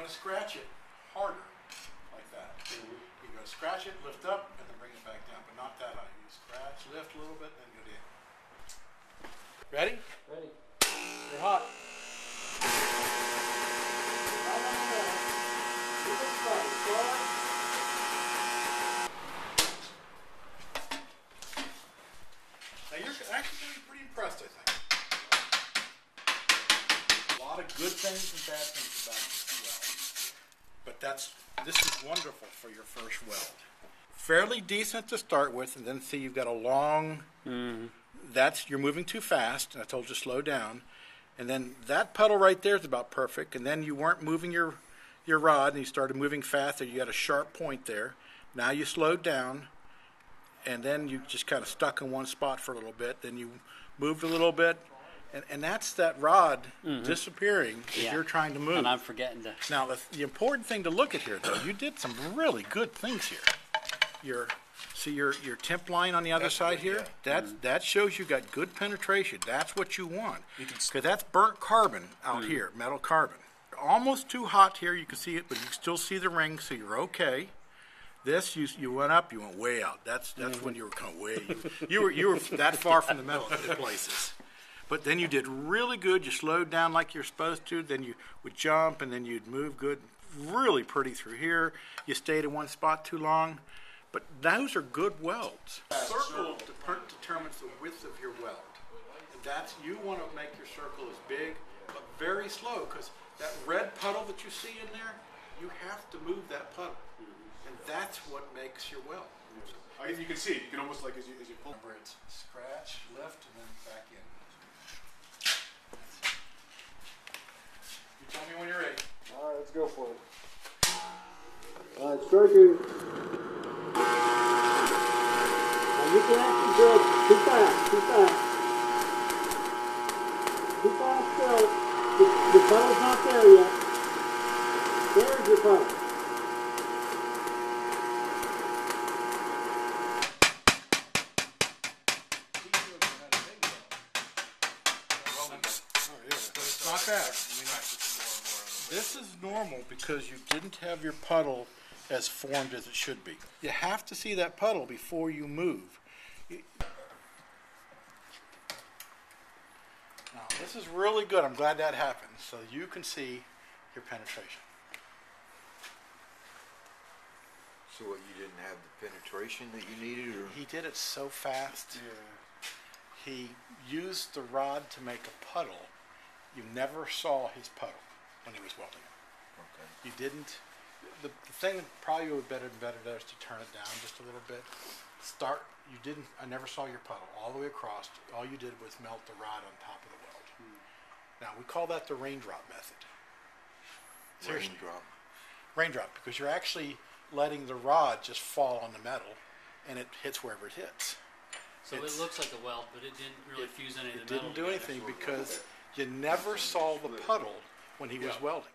going to scratch it harder, like that. You're going to scratch it, lift up, and then bring it back down, but not that high. You scratch, lift a little bit, and then go down. Ready? Ready. You're hot. Now you're actually going to be pretty impressed, I think. A lot of good things and bad things about this weld. But this is wonderful for your first weld. Fairly decent to start with, and then see you've got a long, you're moving too fast, and I told you to slow down. And then that puddle right there is about perfect, and then you weren't moving your rod, and you started moving faster. You got a sharp point there. Now you slowed down, and then you just kind of stuck in one spot for a little bit. Then you moved a little bit, and that's that rod disappearing as you're trying to move. And I'm forgetting to. Now, the important thing to look at here, though, you did some really good things here. See your temp line on the other side here? That shows you got good penetration. That's what you want. Because that's burnt carbon out here, metal carbon. Almost too hot here, you can see it, but you can still see the ring, so you're okay. This, you went up, you went way out. That's when you were kind of way, you were that far from the metal in places. But then you did really good. You slowed down like you're supposed to. Then you would jump, and then you'd move good. Really pretty through here. You stayed in one spot too long. But those are good welds. Circle determines the width of your weld. And you want to make your circle as big, but very slow, because that red puddle that you see in there, you have to move that puddle. And that's what makes your weld. You can see it. You can almost, like, as you pull. Remember, it's scratch, lift, and then back in. You tell me when you're ready. All right, let's go for it. All right, striking. Now you can actually go too fast, too fast. Too fast still. The puddle's not there yet. There's your puddle. Not bad. This is normal because you didn't have your puddle as formed as it should be. You have to see that puddle before you move. Now, this is really good. I'm glad that happened, so you can see your penetration. So what, you didn't have the penetration that you needed? Or? He did it so fast. He used the rod to make a puddle. You never saw his puddle when he was welding it. Okay. You didn't. The thing that probably would be better is to turn it down just a little bit. I never saw your puddle all the way across. All you did was melt the rod on top of the weld. Now, we call that the raindrop method. Seriously. Raindrop, because you're actually letting the rod just fall on the metal, and it hits wherever it hits. So it looks like a weld, but it didn't really fuse any of the metal. It didn't do anything because you never saw the puddle when he was welding.